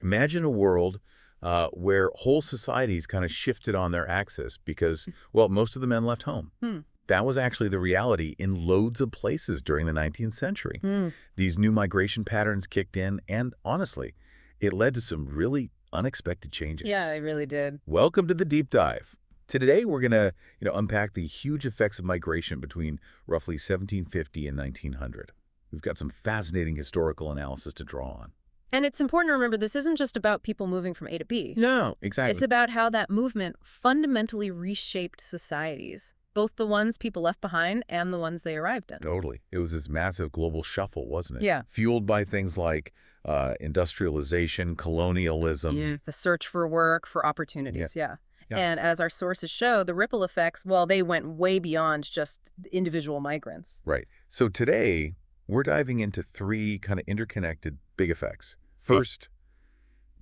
Imagine a world where whole societies kind of shifted on their axis because, well, most of the men left home. Hmm. That was actually the reality in loads of places during the 19th century. Hmm. These new migration patterns kicked in, and honestly, it led to some really unexpected Yeah, changes. I really did. Welcome to the deep dive. Today, we're going to, unpack the huge effects of migration between roughly 1750 and 1900. We've got some fascinating historical analysis to draw on. And it's important to remember this isn't just about people moving from A to B. No, It's exactly. about how that movement fundamentally reshaped societies, both the ones people left behind and the ones they arrived in. Totally. It was this massive global shuffle, wasn't it? Yeah. Fueled by things like industrialization, colonialism. Yeah. The search for work, for Yeah. opportunities, yeah. Yeah. And as our sources show, the ripple effects, well, they went way beyond just individual migrants. Right. So today, we're diving into three kind of interconnected big effects. First,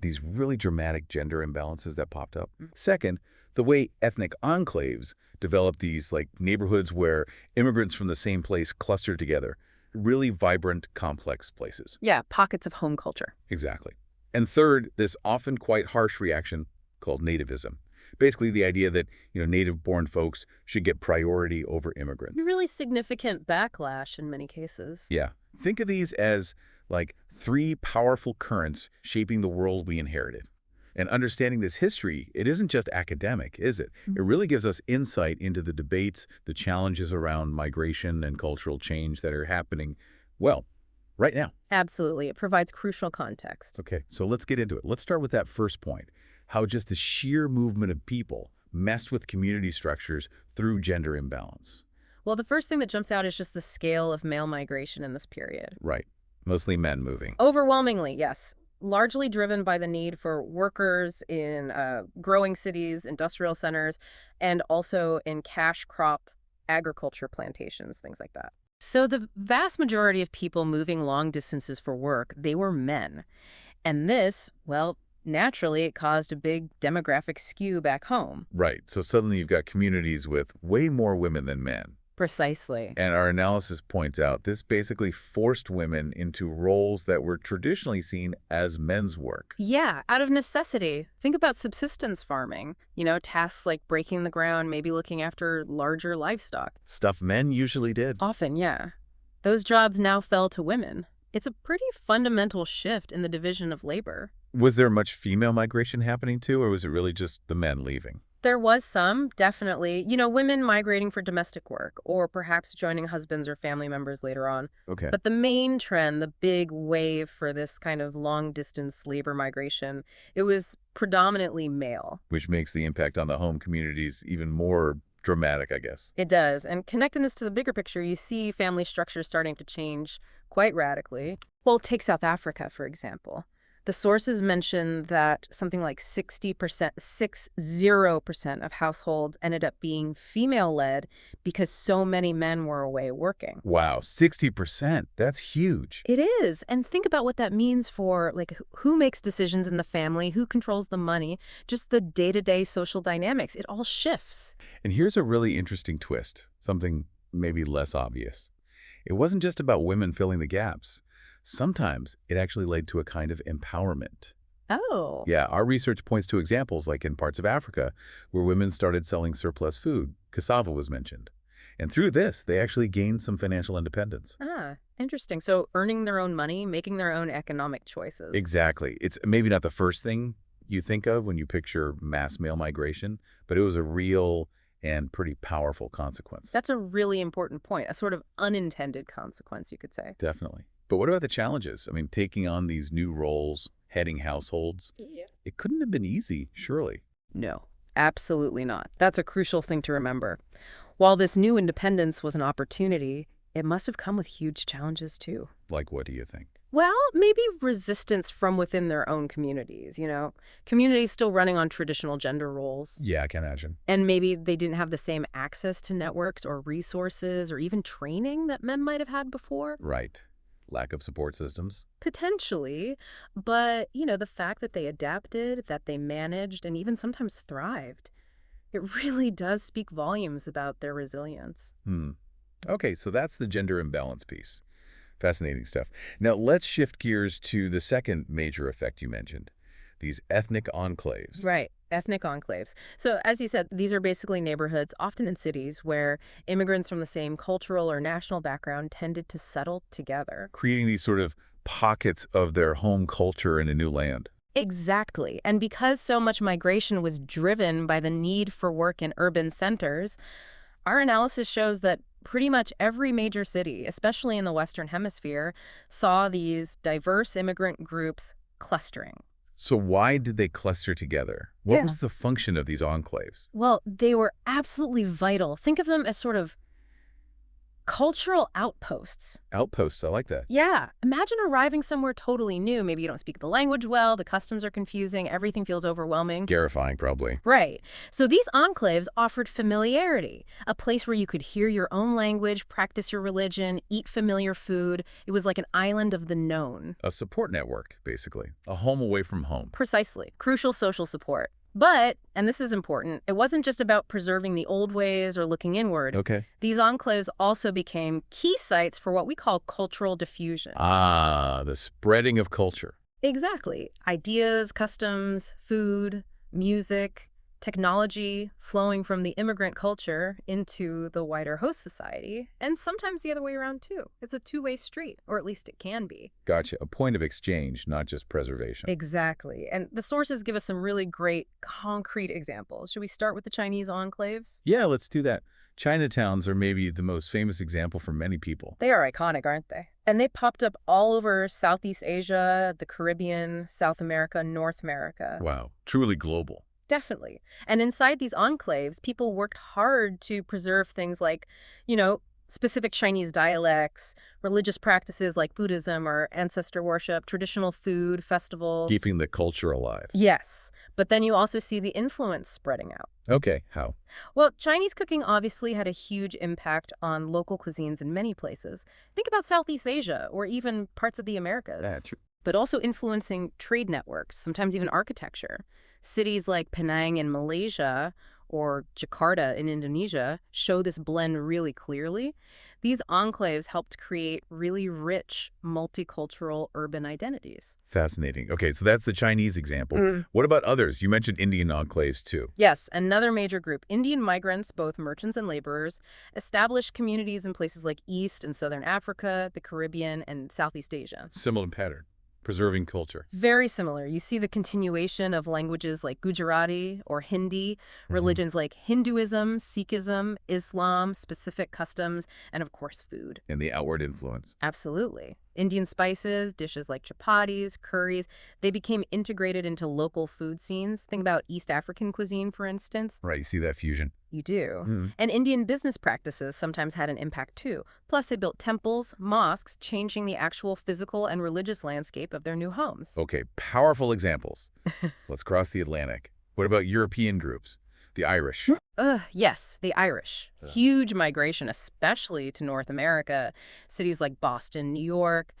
these really dramatic gender imbalances that popped up. Second, the way ethnic enclaves developed these like neighborhoods where immigrants from the same place clustered together. Really vibrant, complex places. Yeah, pockets of home culture. Exactly. And third, this often quite harsh reaction called nativism. Basically the idea that, native-born folks should get priority over immigrants. Really significant backlash in many cases. Yeah. Think of these as like three powerful currents shaping the world we inherited. And understanding this history, it isn't just academic, is it? It really gives us insight into the debates, the challenges around migration and cultural change that are happening, well, right now. Absolutely. It provides crucial context. Okay, so let's get into it. Let's start with that first point, how just the sheer movement of people messed with community structures through gender imbalance. Well, the first thing that jumps out is just the scale of male migration in this period. Right. Mostly men moving. Overwhelmingly, yes. Largely driven by the need for workers in growing cities, industrial centers, and also in cash crop agriculture plantations, things like that. So the vast majority of people moving long distances for work, they were men. And this, well, naturally, it caused a big demographic skew back home. Right. So suddenly you've got communities with way more women than men. Precisely. And our analysis points out this basically forced women into roles that were traditionally seen as men's work. Yeah, out of necessity. Think about subsistence farming. Tasks like breaking the ground, maybe looking after larger livestock. Stuff men usually did. Often, yeah. Those jobs now fell to women. It's a pretty fundamental shift in the division of labor. Was there much female migration happening too, or was it really just the men leaving? There was some, definitely. Women migrating for domestic work, or perhaps joining husbands or family members later on. Okay. But the main trend, the big wave for this kind of long-distance labor migration, it was predominantly male. Which makes the impact on the home communities even more dramatic, I guess. It does. And connecting this to the bigger picture, you see family structures starting to change quite radically. Well, take South Africa, for example. The sources mention that something like 60% of households ended up being female-led because so many men were away working. Wow, 60%. That's huge. It is. And think about what that means for, like, who makes decisions in the family, who controls the money, just the day-to-day social dynamics. It all shifts. And here's a really interesting twist, something maybe less obvious. It wasn't just about women filling the gaps. Sometimes it actually led to a kind of empowerment. Oh. Yeah, our research points to examples like in parts of Africa where women started selling surplus food. Cassava was mentioned. And through this, they actually gained some financial independence. Ah, interesting. So earning their own money, making their own economic choices. Exactly. It's maybe not the first thing you think of when you picture mass male migration, but it was a real and pretty powerful consequence. That's a really important point, a sort of unintended consequence, you could say. Definitely. But what about the challenges? I mean, taking on these new roles, heading households, it couldn't have been easy, surely. No, absolutely not. That's a crucial thing to remember. While this new independence was an opportunity, it must have come with huge challenges too. Like, what do you think? Well, maybe resistance from within their own communities, communities still running on traditional gender roles. Yeah, I can imagine. And maybe they didn't have the same access to networks or resources or even training that men might have had before. Right. Lack of support systems. Potentially, but, the fact that they adapted, that they managed, and even sometimes thrived, it really does speak volumes about their resilience. Okay, so that's the gender imbalance piece. Fascinating stuff. Now, let's shift gears to the second major effect you mentioned, these ethnic enclaves. Right. Ethnic enclaves. So, as you said, these are basically neighborhoods, often in cities, where immigrants from the same cultural or national background tended to settle together. Creating these sort of pockets of their home culture in a new land. Exactly. And because so much migration was driven by the need for work in urban centers, our analysis shows that pretty much every major city, especially in the Western Hemisphere, saw these diverse immigrant groups clustering. So why did they cluster together? What Yeah. was the function of these enclaves? Well, they were absolutely vital. Think of them as sort of cultural outposts. Outposts, I like that. Yeah. Imagine arriving somewhere totally new. Maybe you don't speak the language well, the customs are confusing, everything feels overwhelming. Garifying, probably. Right. So these enclaves offered familiarity, a place where you could hear your own language, practice your religion, eat familiar food. It was like an island of the known. A support network, basically. A home away from home. Precisely. Crucial social support. But, and this is important, it wasn't just about preserving the old ways or looking inward. Okay. These enclaves also became key sites for what we call cultural diffusion. Ah, the spreading of culture. Exactly. Ideas, customs, food, music, technology flowing from the immigrant culture into the wider host society, and sometimes the other way around too. It's a two-way street, or at least it can be. Gotcha. A point of exchange, not just preservation. Exactly. And the sources give us some really great concrete examples. Should we start with the Chinese enclaves? Yeah, let's do that. Chinatowns are maybe the most famous example for many people. They are iconic, aren't they? And they popped up all over Southeast Asia, the Caribbean, South America, North America. Wow, truly global. Definitely. And inside these enclaves, people worked hard to preserve things like, specific Chinese dialects, religious practices like Buddhism or ancestor worship, traditional food, festivals. Keeping the culture alive. Yes. But then you also see the influence spreading out. Okay, how? Well, Chinese cooking obviously had a huge impact on local cuisines in many places. Think about Southeast Asia or even parts of the Americas. Yeah, true. But also influencing trade networks, sometimes even architecture. Cities like Penang in Malaysia or Jakarta in Indonesia show this blend really clearly. These enclaves helped create really rich, multicultural urban identities. Fascinating. Okay, so that's the Chinese example. What about others? You mentioned Indian enclaves, too. Yes, another major group, Indian migrants, both merchants and laborers, established communities in places like East and Southern Africa, the Caribbean, and Southeast Asia. Similar pattern. Preserving culture. Very similar. You see the continuation of languages like Gujarati or Hindi, religions like Hinduism, Sikhism, Islam, specific customs, and of course food. And the outward influence. Absolutely. Indian spices, dishes like chapatis, curries, they became integrated into local food scenes. Think about East African cuisine, for instance. Right, you see that fusion. You do. Mm. And Indian business practices sometimes had an impact too. Plus, they built temples, mosques, changing the actual physical and religious landscape of their new homes. Okay, powerful examples. Let's cross the Atlantic. What about European groups? The Irish. Yes, the Irish. Huge migration, especially to North America. Cities like Boston, New York.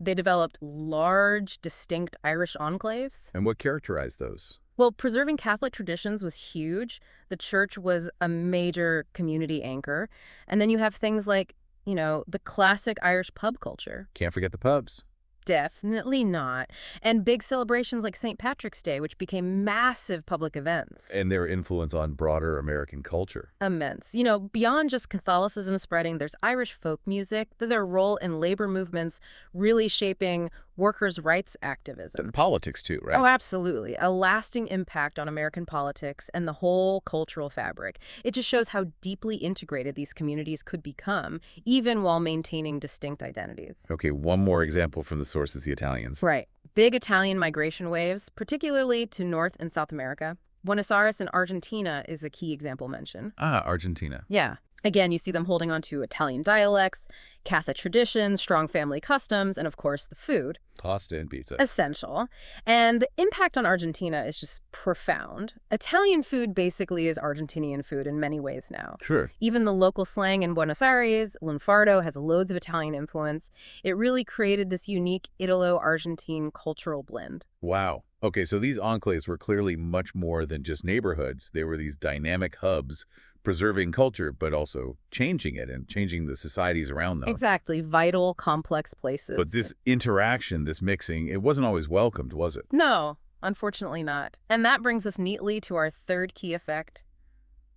They developed large, distinct Irish enclaves. And what characterized those? Well, preserving Catholic traditions was huge. The church was a major community anchor. And then you have things like, the classic Irish pub culture. Can't forget the pubs. Definitely not. And big celebrations like St. Patrick's Day, which became massive public events. And their influence on broader American culture. Immense. Beyond just Catholicism spreading, there's Irish folk music, their role in labor movements really shaping workers' rights activism. And politics, too, right? Oh, absolutely. A lasting impact on American politics and the whole cultural fabric. It just shows how deeply integrated these communities could become, even while maintaining distinct identities. Okay, one more example from the sources, the Italians. Right. Big Italian migration waves, particularly to North and South America. Buenos Aires in Argentina is a key example mentioned. Ah, Argentina. Yeah. Again, you see them holding on to Italian dialects, Catholic traditions, strong family customs, and of course the food. Pasta and pizza. Essential. And the impact on Argentina is just profound. Italian food basically is Argentinian food in many ways now. Sure. Even the local slang in Buenos Aires, lunfardo, has loads of Italian influence. It really created this unique Italo-Argentine cultural blend. Wow. Okay, so these enclaves were clearly much more than just neighborhoods. They were these dynamic hubs preserving culture, but also changing it and changing the societies around them. Exactly. Vital, complex places. But this interaction, this mixing, it wasn't always welcomed, was it? No, unfortunately not. And that brings us neatly to our third key effect,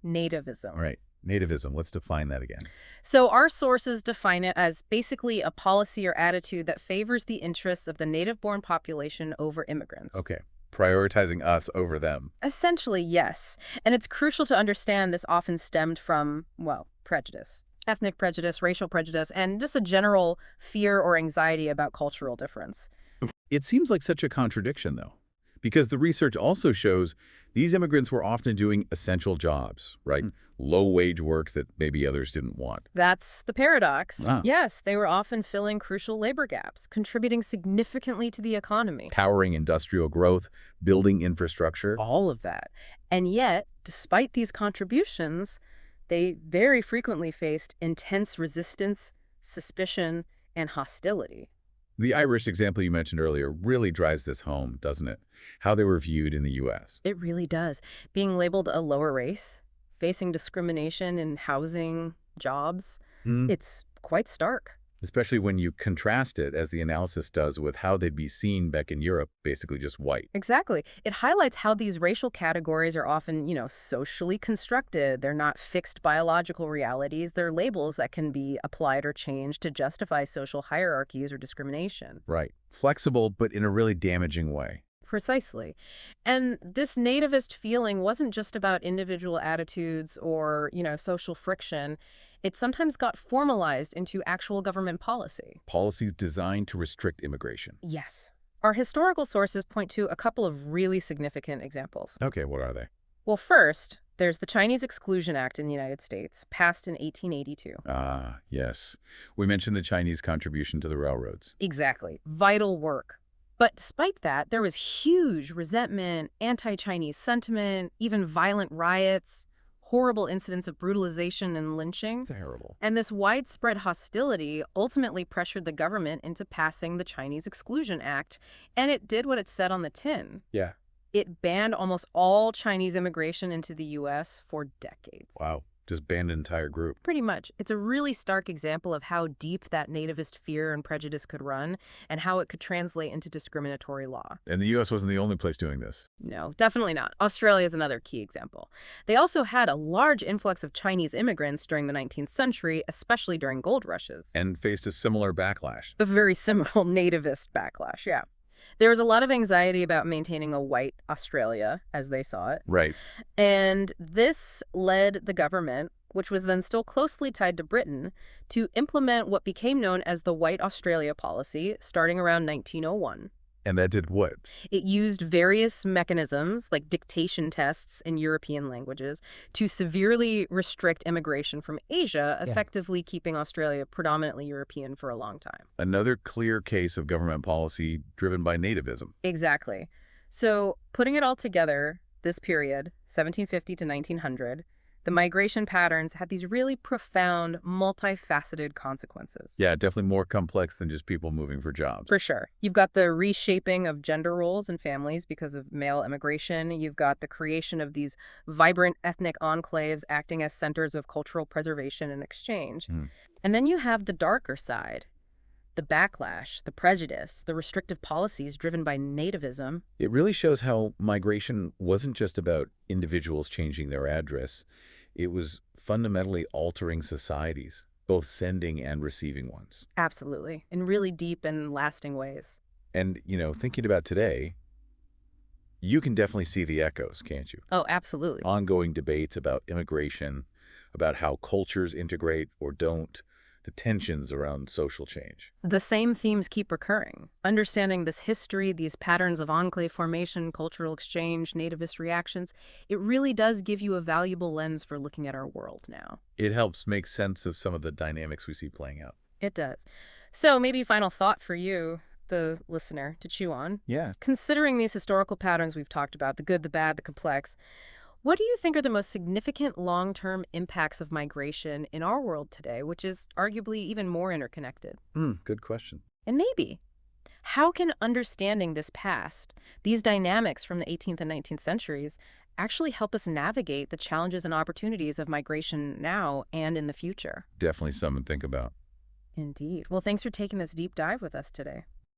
nativism. All right, nativism, let's define that again. So our sources define it as basically a policy or attitude that favors the interests of the native-born population over immigrants. Okay, prioritizing us over them. Essentially, yes. And it's crucial to understand this often stemmed from, well, prejudice. Ethnic prejudice, racial prejudice, and just a general fear or anxiety about cultural difference. It seems like such a contradiction, though, because the research also shows these immigrants were often doing essential jobs, right? Low-wage work that maybe others didn't want. That's the paradox. Wow. Yes, they were often filling crucial labor gaps, contributing significantly to the economy. Powering industrial growth, building infrastructure. All of that. And yet, despite these contributions, they very frequently faced intense resistance, suspicion, and hostility. The Irish example you mentioned earlier really drives this home, doesn't it? How they were viewed in the U.S. It really does. Being labeled a lower race, facing discrimination in housing, jobs, it's quite stark. Especially when you contrast it, as the analysis does, with how they'd be seen back in Europe, basically just white. Exactly. It highlights how these racial categories are often, socially constructed. They're not fixed biological realities. They're labels that can be applied or changed to justify social hierarchies or discrimination. Right. Flexible, but in a really damaging way. Precisely. And this nativist feeling wasn't just about individual attitudes or, social friction. It sometimes got formalized into actual government policy. Policies designed to restrict immigration. Yes. Our historical sources point to a couple of really significant examples. Okay, what are they? Well, first, there's the Chinese Exclusion Act in the United States, passed in 1882. Ah, yes. We mentioned the Chinese contribution to the railroads. Exactly. Vital work. But despite that, there was huge resentment, anti-Chinese sentiment, even violent riots, horrible incidents of brutalization and lynching. Terrible. And this widespread hostility ultimately pressured the government into passing the Chinese Exclusion Act, and it did what it said on the tin. Yeah. It banned almost all Chinese immigration into the U.S. for decades. Wow. Just banned an entire group. Pretty much. It's a really stark example of how deep that nativist fear and prejudice could run and how it could translate into discriminatory law. And the U.S. wasn't the only place doing this. No, definitely not. Australia is another key example. They also had a large influx of Chinese immigrants during the 19th century, especially during gold rushes. And faced a similar backlash. A very similar nativist backlash, yeah. There was a lot of anxiety about maintaining a white Australia, as they saw it. Right. And this led the government, which was then still closely tied to Britain, to implement what became known as the White Australia Policy, starting around 1901. And that did what? It used various mechanisms, like dictation tests in European languages, to severely restrict immigration from Asia, effectively keeping Australia predominantly European for a long time. Another clear case of government policy driven by nativism. Exactly. So, putting it all together, this period, 1750 to 1900, the migration patterns had these really profound, multifaceted consequences. Yeah, definitely more complex than just people moving for jobs. For sure. You've got the reshaping of gender roles in families because of male immigration. You've got the creation of these vibrant ethnic enclaves acting as centers of cultural preservation and exchange. And then you have the darker side. The backlash, the prejudice, the restrictive policies driven by nativism. It really shows how migration wasn't just about individuals changing their address. It was fundamentally altering societies, both sending and receiving ones. Absolutely. In really deep and lasting ways. And, thinking about today, you can definitely see the echoes, can't you? Oh, absolutely. Ongoing debates about immigration, about how cultures integrate or don't, the tensions around social change. The same themes keep recurring. Understanding this history, these patterns of enclave formation, cultural exchange, nativist reactions, it really does give you a valuable lens for looking at our world now. It helps make sense of some of the dynamics we see playing out. It does. So maybe final thought for you, the listener, to chew on. Yeah. Considering these historical patterns we've talked about, the good, the bad, the complex, what do you think are the most significant long-term impacts of migration in our world today, which is arguably even more interconnected? Good question. And maybe, how can understanding this past, these dynamics from the 18th and 19th centuries, actually help us navigate the challenges and opportunities of migration now and in the future? Definitely something to think about. Indeed. Well, thanks for taking this deep dive with us today.